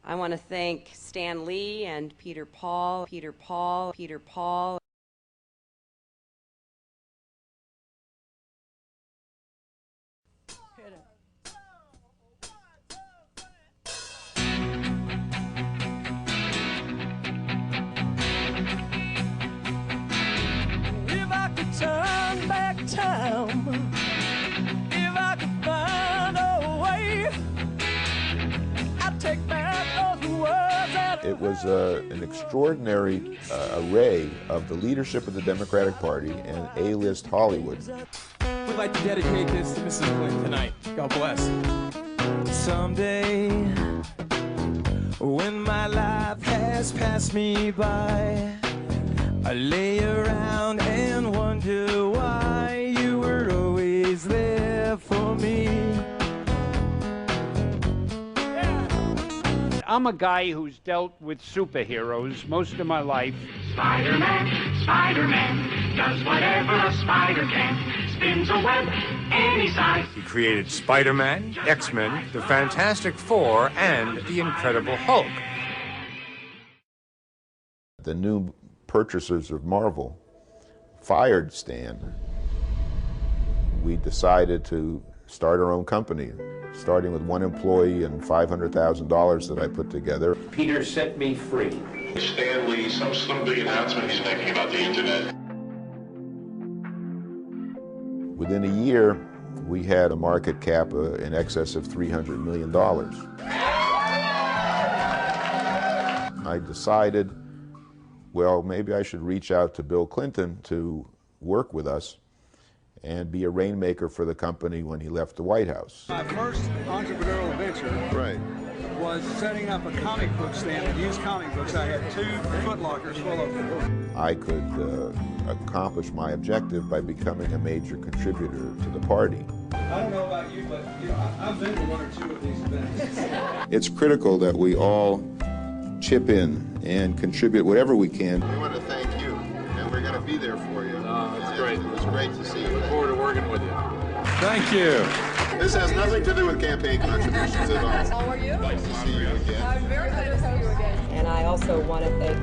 I want to thank Stan Lee and Peter Paul. If I could turn back time, if I could find a way, I'd take back those words that It was an extraordinary array of the leadership of the Democratic Party and A-list Hollywood. We'd like to dedicate this to Mrs. Clinton tonight. God bless. someday, when my life has passed me by, I lay around and wonder why you were always there for me. I'm a guy who's dealt with superheroes most of my life. Spider-Man, Spider-Man, does whatever a spider can, spins a web any size. He created Spider-Man, X-Men, the Fantastic Four, and the Incredible Hulk. The new purchasers of Marvel fired Stan. We decided to start our own company, starting with one employee and $500,000 that I put together. Peter set me free. Stan Lee, some big announcement he's making about the internet. Within a year, we had a market cap in excess of $300 million. I decided, well, maybe I should reach out to Bill Clinton to work with us and be a rainmaker for the company when he left the White House. My first entrepreneurial venture was setting up a comic book stand and used comic books. I had 2 Foot Lockers full of them. I could accomplish my objective by becoming a major contributor to the party. I don't know about you, but I've been to 1 or 2 of these events. It's critical that we all chip in and contribute whatever we can. We want to thank you, and we're going to be there for you. That's great. It was great to see you. Look forward to working with you. Thank you. This has nothing to do with campaign contributions at all. How are you? Nice to see you again. I'm very glad to see you again. And I also want to thank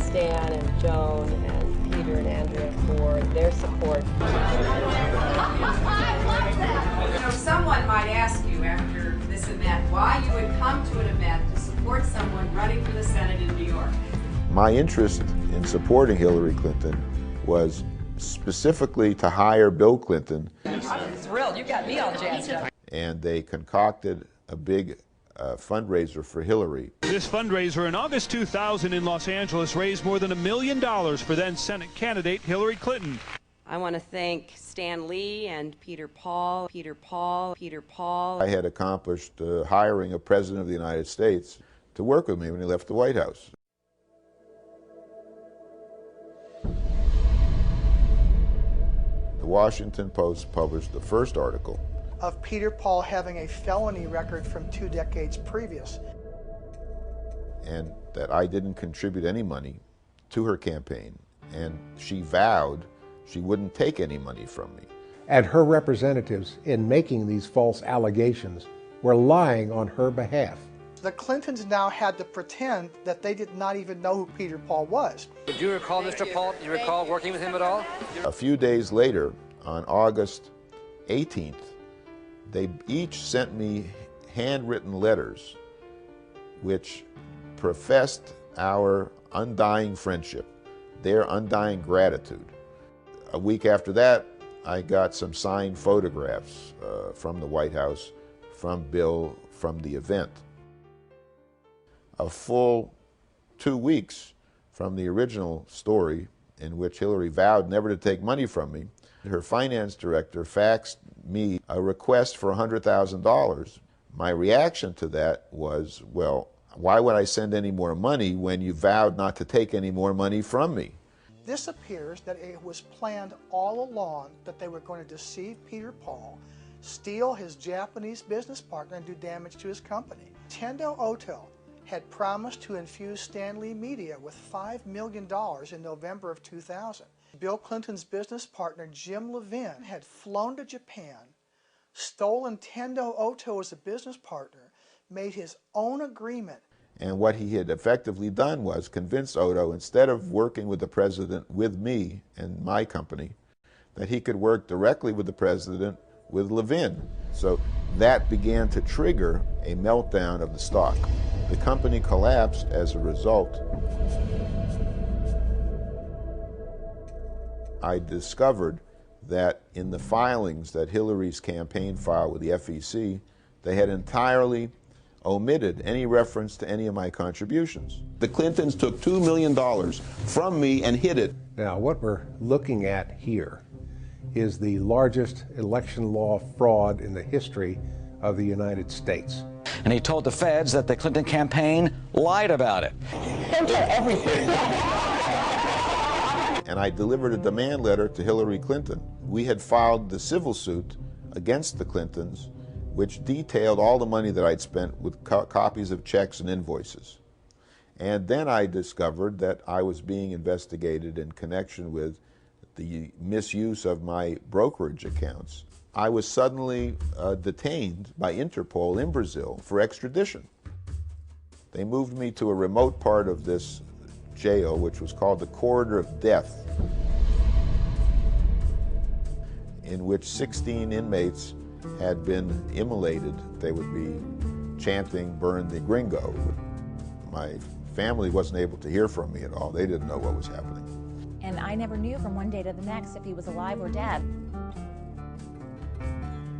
Stan and Joan and Peter and Andrea for their support. You know, someone might ask you after this event why you would come to an event to support someone running for the Senate in New York. My interest in supporting Hillary Clinton was specifically to hire Bill Clinton. I'm thrilled. You got me all jazzed up. And they concocted a big fundraiser for Hillary. This fundraiser in August 2000 in Los Angeles raised more than $1 million for then Senate candidate Hillary Clinton. I want to thank Stan Lee and Peter Paul. I had accomplished hiring a president of the United States to work with me when he left the White House. The Washington Post published the first article of Peter Paul having a felony record from 2 decades previous. And that I didn't contribute any money to her campaign, and she vowed she wouldn't take any money from me. And her representatives, in making these false allegations, were lying on her behalf. The Clintons now had to pretend that they did not even know who Peter Paul was. Do you recall Mr. Paul? Do you recall working with him at all? A few days later, on August 18th, they each sent me handwritten letters which professed our undying friendship, their undying gratitude. A week after that, I got some signed photographs from the White House, from Bill, from the event. A full 2 weeks from the original story in which Hillary vowed never to take money from me, her finance director faxed me a request for $100,000. My reaction to that was, well, why would I send any more money when you vowed not to take any more money from me? This appears that it was planned all along that they were going to deceive Peter Paul, steal his Japanese business partner, and do damage to his company. Tendo Oto had promised to infuse Stan Lee Media with $5 million in November of 2000. Bill Clinton's business partner, Jim Levin, had flown to Japan, stolen Tendo Oto as a business partner, made his own agreement. And what he had effectively done was convince Otto, instead of working with the president with me and my company, that he could work directly with the president with Levin. So that began to trigger a meltdown of the stock. The company collapsed as a result. I discovered that in the filings that Hillary's campaign filed with the FEC, they had entirely omitted any reference to any of my contributions. The Clintons took $2 million from me and hid it. Now, what we're looking at here is the largest election law fraud in the history of the United States. And he told the feds that the Clinton campaign lied about it. Don't tell everything. And I delivered a demand letter to Hillary Clinton. We had filed the civil suit against the Clintons, which detailed all the money that I'd spent with copies of checks and invoices. And then I discovered that I was being investigated in connection with the misuse of my brokerage accounts. I was suddenly detained by Interpol in Brazil for extradition. They moved me to a remote part of this jail, which was called the Corridor of Death, in which 16 inmates had been immolated. They would be chanting, "Burn the gringo." My family wasn't able to hear from me at all. They didn't know what was happening. And I never knew from one day to the next if he was alive or dead.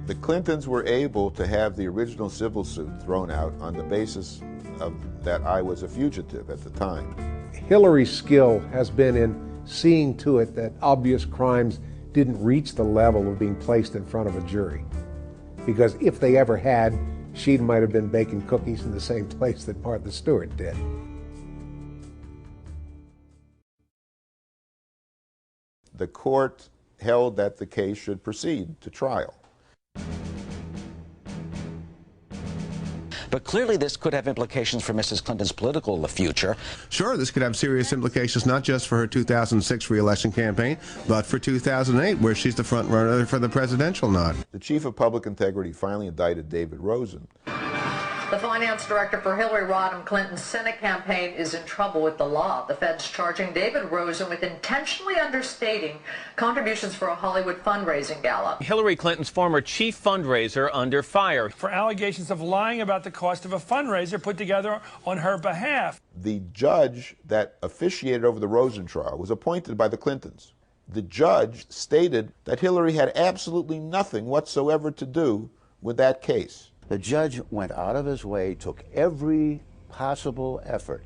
The Clintons were able to have the original civil suit thrown out on the basis of that I was a fugitive at the time. Hillary's skill has been in seeing to it that obvious crimes didn't reach the level of being placed in front of a jury. Because if they ever had, she might have been baking cookies in the same place that Martha Stewart did. The court held that the case should proceed to trial. But clearly this could have implications for Mrs. Clinton's political future. Sure, this could have serious implications not just for her 2006 re-election campaign, but for 2008, where she's the front runner for the presidential nod. The chief of public integrity finally indicted David Rosen. The finance director for Hillary Rodham Clinton's Senate campaign is in trouble with the law. The feds charging David Rosen with intentionally understating contributions for a Hollywood fundraising gala. Hillary Clinton's former chief fundraiser under fire for allegations of lying about the cost of a fundraiser put together on her behalf. The judge that officiated over the Rosen trial was appointed by the Clintons. The judge stated that Hillary had absolutely nothing whatsoever to do with that case. The judge went out of his way, took every possible effort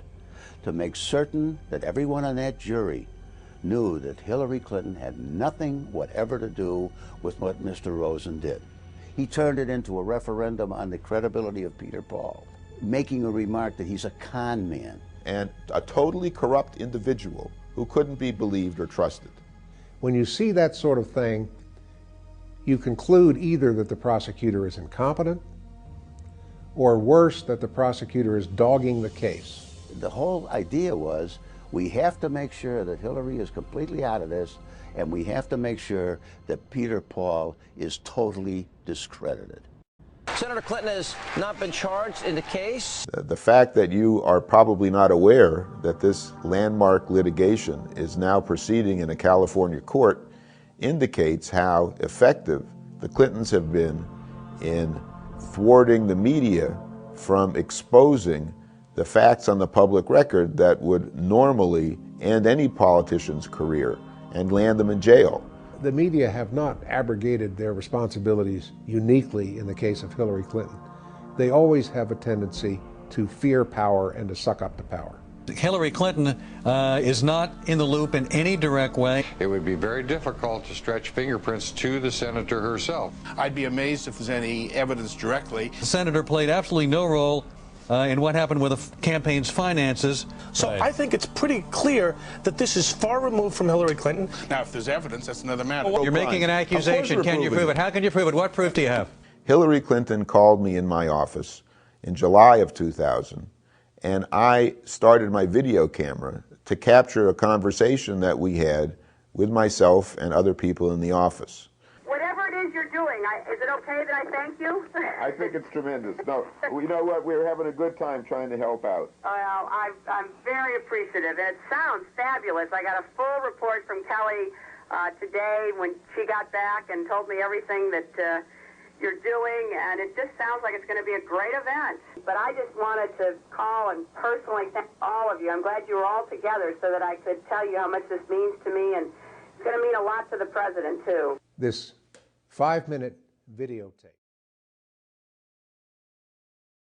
to make certain that everyone on that jury knew that Hillary Clinton had nothing whatever to do with what Mr. Rosen did. He turned it into a referendum on the credibility of Peter Paul, making a remark that he's a con man. And a totally corrupt individual who couldn't be believed or trusted. When you see that sort of thing, you conclude either that the prosecutor is incompetent, or worse, that the prosecutor is dogging the case. The whole idea was we have to make sure that Hillary is completely out of this, and we have to make sure that Peter Paul is totally discredited. Senator Clinton has not been charged in the case. The fact that you are probably not aware that this landmark litigation is now proceeding in a California court indicates how effective the Clintons have been in thwarting the media from exposing the facts on the public record that would normally end any politician's career and land them in jail. The media have not abrogated their responsibilities uniquely in the case of Hillary Clinton. They always have a tendency to fear power and to suck up the power. Hillary Clinton is not in the loop in any direct way. It would be very difficult to stretch fingerprints to the senator herself. I'd be amazed if there's any evidence directly. The senator played absolutely no role in what happened with the campaign's finances. So I think it's pretty clear that this is far removed from Hillary Clinton. Now, if there's evidence, that's another matter. You're making an accusation. Can you prove it? How can you prove it? What proof do you have? Hillary Clinton called me in my office in July of 2000. And I started my video camera to capture a conversation that we had with myself and other people in the office. Whatever it is you're doing, Is it okay that I thank you? I think it's tremendous. No, you know what? We're having a good time trying to help out. Well, I'm very appreciative, and it sounds fabulous. I got a full report from Kelly today when she got back and told me everything that you're doing, and it just sounds like it's going to be a great event. But I just wanted to call and personally thank all of you. I'm glad you were all together so that I could tell you how much this means to me, and it's going to mean a lot to the president, too. This 5-minute videotape